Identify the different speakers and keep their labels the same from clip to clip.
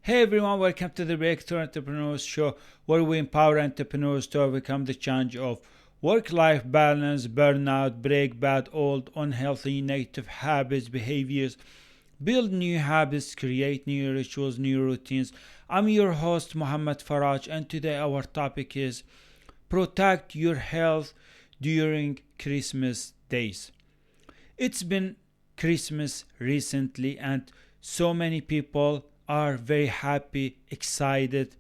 Speaker 1: Hey everyone, welcome to the Breakthrough Entrepreneurs Show, where we empower entrepreneurs to overcome the challenge of work life balance, burnout, break bad, old, unhealthy, negative habits, behaviors, build new habits, create new rituals, new routines. I'm your host, Muhammad Faraj, and today our topic is protect your health during Christmas days. It's been Christmas recently, and so many people are very happy, excited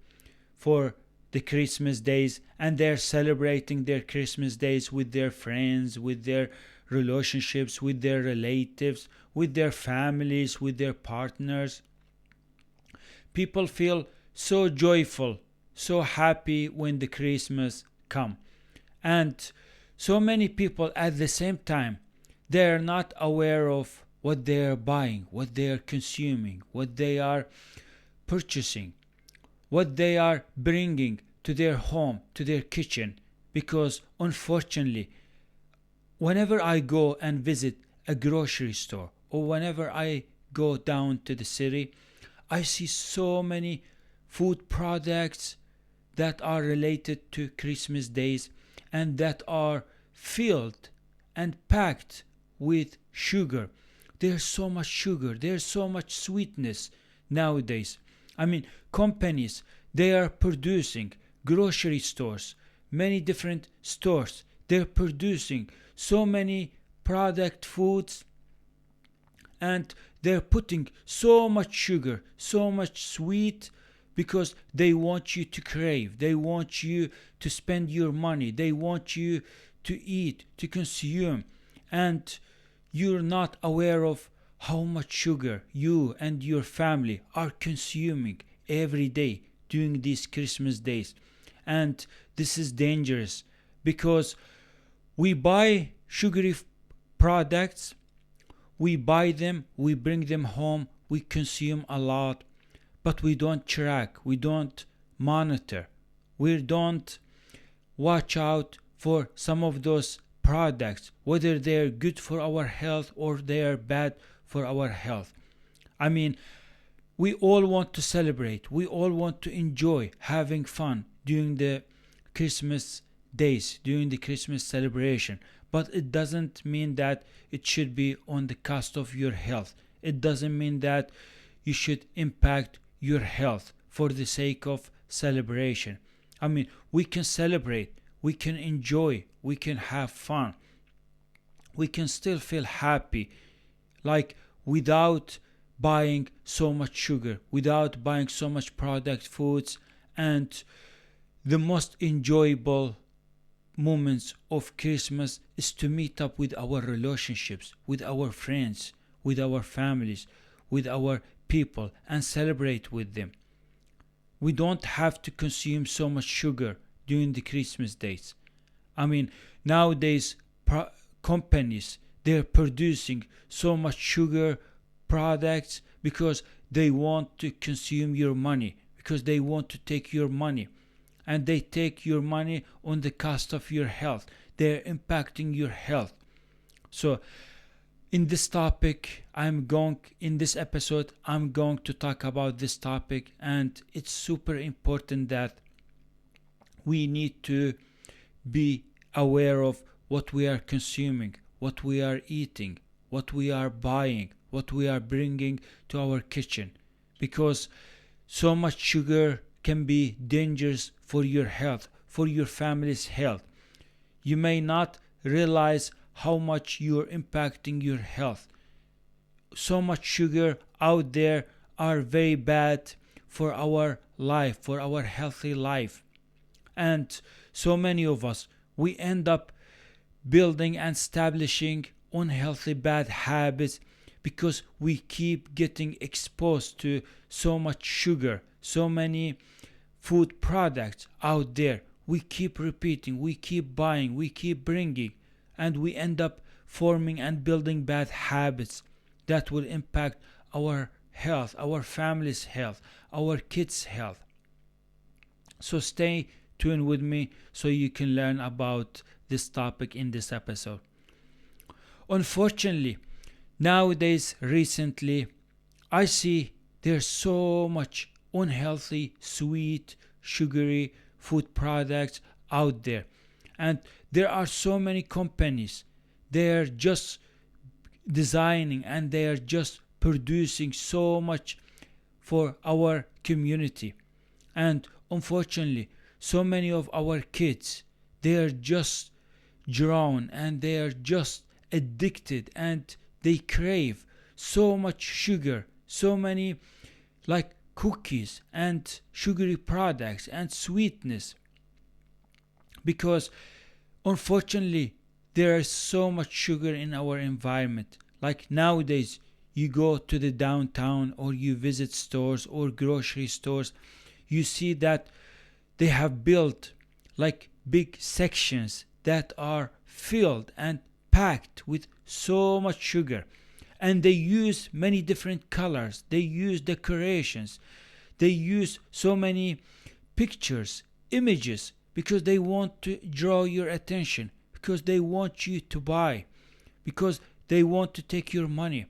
Speaker 1: for the Christmas days, and they're celebrating their Christmas days with their friends, with their relationships, with their relatives, with their families, with their partners. People feel so joyful, so happy when the Christmas come. And so many people at the same time, they are not aware of what they are buying, what they are consuming, what they are purchasing, what they are bringing to their home, to their kitchen. Because unfortunately, whenever I go and visit a grocery store or whenever I go down to the city, I see so many food products that are related to Christmas days and that are filled and packed with sugar. There's so much sugar, there's so much sweetness nowadays. I mean, companies, they are producing, grocery stores, many different stores, they're producing so many product foods, and they're putting so much sugar, so much sweet, because they want you to crave, they want you to spend your money, they want you to eat, to consume, and you're not aware of how much sugar you and your family are consuming every day during these Christmas days. And this is dangerous because we buy sugary products, we buy them, we bring them home, we consume a lot, but we don't track, we don't monitor, we don't watch out for some of those products, whether they're good for our health or they are bad for our health. I mean, we all want to celebrate, we all want to enjoy having fun during the Christmas days, during the Christmas celebration, but it doesn't mean that it should be on the cost of your health. It doesn't mean that you should impact your health for the sake of celebration. I mean, we can celebrate, we can enjoy, we can have fun, we can still feel happy, like without buying so much sugar, without buying so much product foods. And the most enjoyable moments of Christmas is to meet up with our relationships, with our friends, with our families, with our people, and celebrate with them. We don't have to consume so much sugar during the Christmas days. I mean, nowadays, companies, they're producing so much sugar products because they want to consume your money, because they want to take your money, and they take your money on the cost of your health. They're impacting your health. So in this topic, in this episode, I'm going to talk about this topic, and it's super important that we need to be aware of what we are consuming, what we are eating, what we are buying, what we are bringing to our kitchen, because so much sugar can be dangerous for your health, for your family's health. You may not realize how much you're impacting your health. So much sugar out there are very bad for our life, for our healthy life. And so many of us, we end up building and establishing unhealthy bad habits because we keep getting exposed to so much sugar, so many food products out there. We keep repeating, we keep buying, we keep bringing, and we end up forming and building bad habits that will impact our health, our family's health, our kids' health. So stay tuned with me so you can learn about this topic in this episode. Unfortunately, nowadays, recently, I see there's so much unhealthy, sweet, sugary food products out there. And there are so many companies. They're just designing and they're just producing so much for our community. And unfortunately, so many of our kids, they're just drown and they're just addicted and they crave so much sugar, so many like cookies and sugary products and sweetness, because unfortunately there is so much sugar in our environment. Like nowadays, you go to the downtown or you visit stores or grocery stores, you see that they have built like big sections that are filled and packed with so much sugar, and they use many different colors, they use decorations, they use so many pictures, images, because they want to draw your attention, because they want you to buy, because they want to take your money.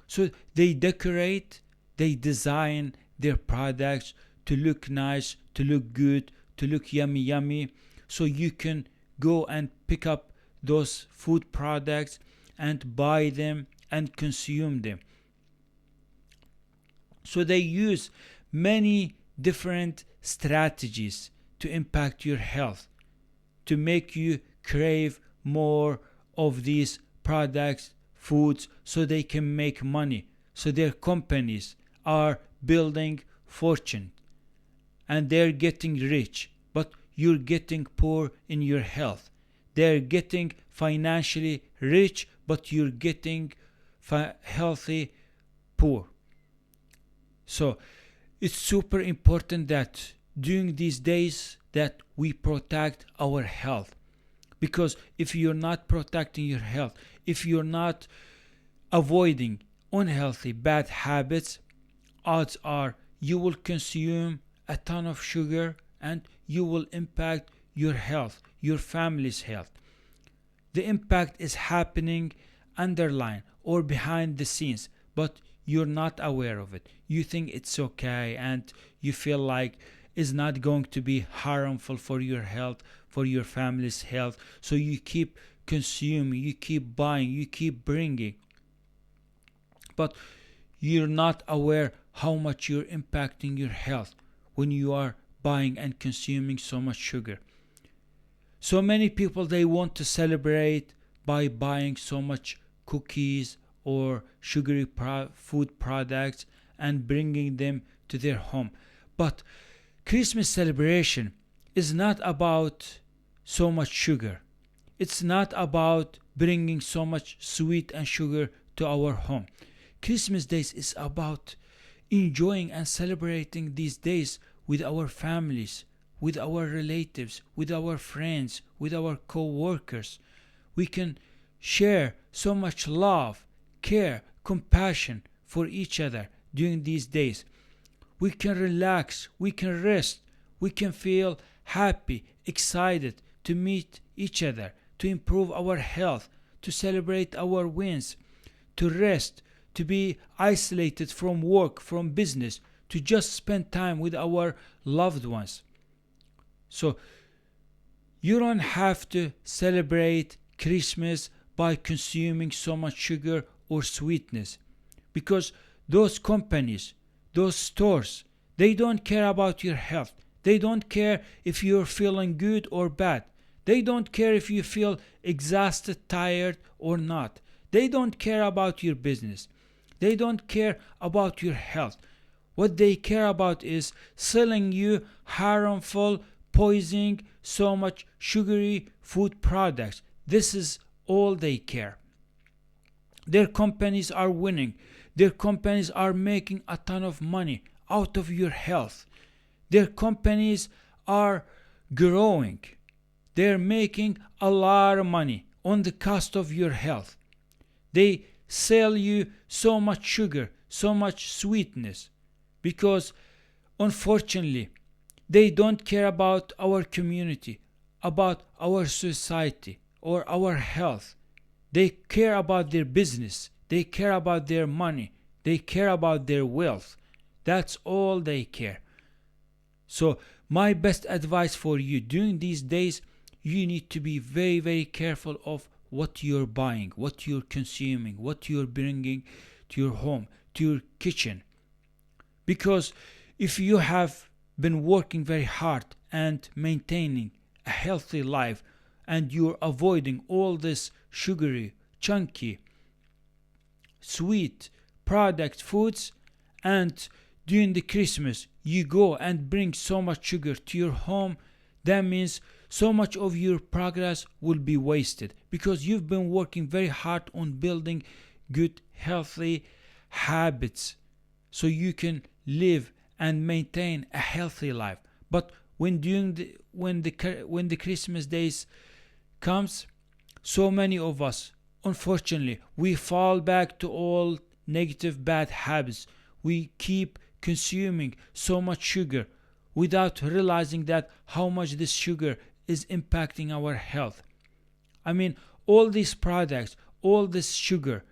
Speaker 1: So they decorate, they design their products to look nice, to look good, to look yummy, so you can go and pick up those food products and buy them and consume them. So they use many different strategies to impact your health, to make you crave more of these products, foods, so they can make money. So their companies are building fortune and they're getting rich, but you're getting poor in your health. They're getting financially rich, but you're getting healthy poor. So it's super important that during these days that we protect our health, because if you're not protecting your health, if you're not avoiding unhealthy bad habits, odds are you will consume a ton of sugar and you will impact your health, your family's health. The impact is happening underline or behind the scenes, but you're not aware of it. You think it's okay and you feel like it's not going to be harmful for your health, for your family's health. So you keep consuming, you keep buying, you keep bringing. But you're not aware how much you're impacting your health when you are buying and consuming so much sugar. So many people, they want to celebrate by buying so much cookies or sugary food products and bringing them to their home. But Christmas celebration is not about so much sugar. It's not about bringing so much sweet and sugar to our home. Christmas days is about enjoying and celebrating these days with our families, with our relatives, with our friends, with our co-workers. We can share so much love, care, compassion for each other during these days. We can relax, we can rest, we can feel happy, excited to meet each other, to improve our health, to celebrate our wins, to rest, to be isolated from work, from business, to just spend time with our loved ones. So you don't have to celebrate Christmas by consuming so much sugar or sweetness, because those companies, those stores, they don't care about your health. They don't care if you're feeling good or bad. They don't care if you feel exhausted, tired or not. They don't care about your business. They don't care about your health. What they care about is selling you harmful, poisoning, so much sugary food products. This is all they care. Their companies are winning. Their companies are making a ton of money out of your health. Their companies are growing. They're making a lot of money on the cost of your health. They sell you so much sugar, so much sweetness, because unfortunately they don't care about our community, about our society or our health. They care about their business. They care about their money. They care about their wealth. That's all they care. So my best advice for you during these days, you need to be very, very careful of what you're buying, what you're consuming, what you're bringing to your home, to your kitchen. Because if you have been working very hard and maintaining a healthy life, and you're avoiding all this sugary, chunky, sweet product foods, and during the Christmas you go and bring so much sugar to your home, that means so much of your progress will be wasted, because you've been working very hard on building good healthy habits so you can live and maintain a healthy life. But when the Christmas days comes, so many of us, unfortunately, we fall back to all negative bad habits. We keep consuming so much sugar without realizing that how much this sugar is impacting our health. I mean, all these products, all this sugar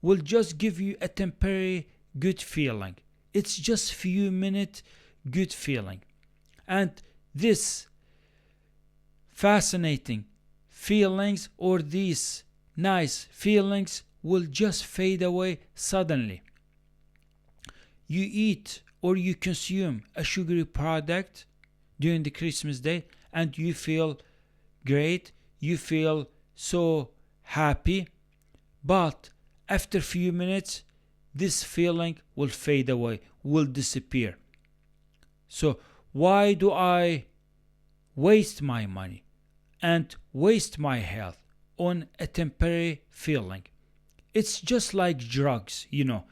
Speaker 1: will just give you a temporary good feeling. It's just few minute good feeling. And this fascinating feelings, or these nice feelings, will just fade away suddenly. You eat or you consume a sugary product during the Christmas day and you feel great, you feel so happy, but after a few minutes this feeling will fade away, will disappear. So why do I waste my money and waste my health on a temporary feeling? It's just like drugs, you know.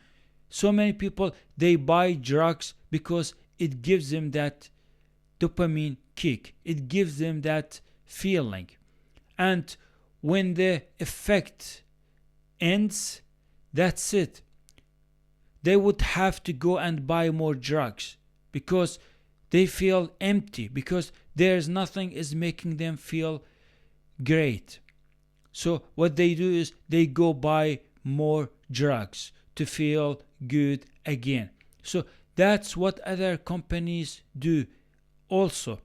Speaker 1: So many people, they buy drugs because it gives them that dopamine kick. It gives them that feeling. And when the effect ends, that's it. They would have to go and buy more drugs because they feel empty, because there's nothing is making them feel great. So what they do is they go buy more drugs to feel good again. So that's what other companies do also.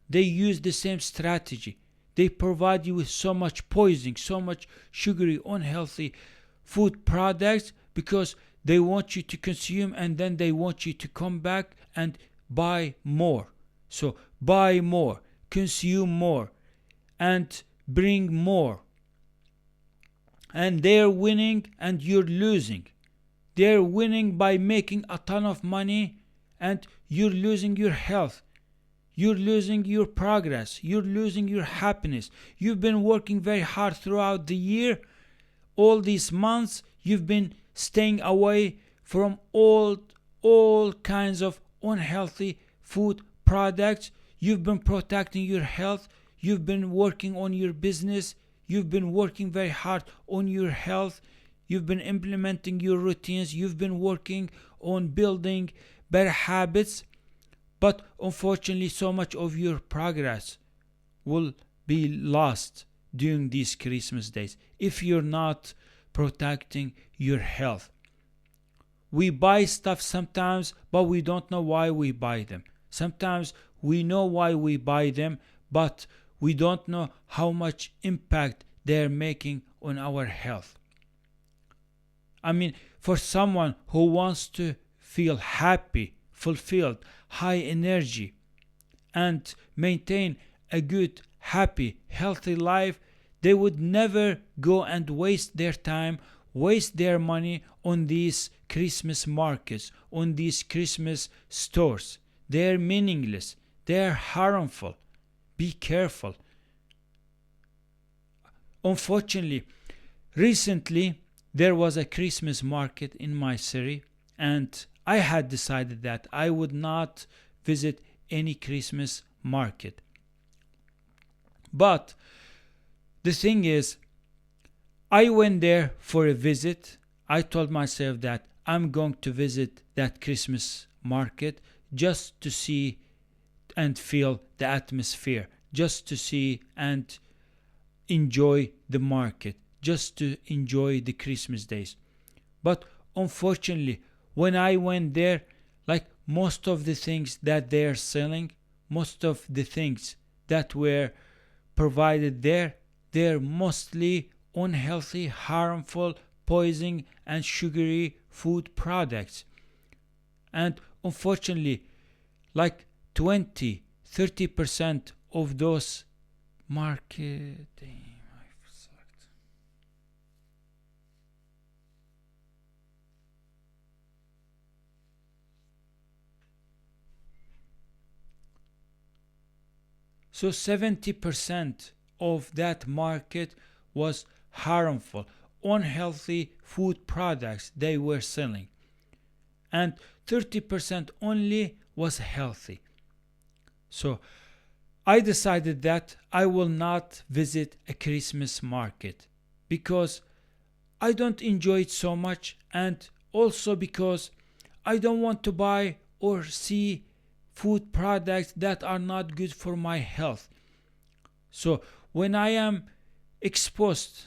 Speaker 1: They use the same strategy. They provide you with so much poison, so much sugary, unhealthy food products because they want you to consume, and then they want you to come back and buy more. So buy more, consume more, and bring more. And they're winning and you're losing. They're winning by making a ton of money, and you're losing your health. You're losing your progress. You're losing your happiness. You've been working very hard throughout the year. All these months, you've been staying away from all kinds of unhealthy food products. You've been protecting your health. You've been working on your business. You've been working very hard on your health. You've been implementing your routines. You've been working on building better habits. But unfortunately, so much of your progress will be lost during these Christmas days if you're not protecting your health. We buy stuff sometimes, but we don't know why we buy them. Sometimes we know why we buy them, but we don't know how much impact they're making on our health. I mean, for someone who wants to feel happy, fulfilled, high energy, and maintain a good, happy, healthy life, they would never go and waste their time, waste their money on these Christmas markets, on these Christmas stores. They're meaningless. They're harmful. Be careful. Unfortunately, recently there was a Christmas market in my city, and I had decided that I would not visit any Christmas market. But the thing is, I went there for a visit. I told myself that I'm going to visit that Christmas market just to see and feel the atmosphere, just to see and enjoy the market, just to enjoy the Christmas days. But unfortunately, when I went there, like most of the things that they're selling, most of the things that were provided there, they're mostly unhealthy, harmful, poison, and sugary food products. And unfortunately, like 20-30% of those marketing. So 70% of that market was harmful, unhealthy food products they were selling. And 30% only was healthy. So I decided that I will not visit a Christmas market because I don't enjoy it so much, and also because I don't want to buy or see food products that are not good for my health. So when I am exposed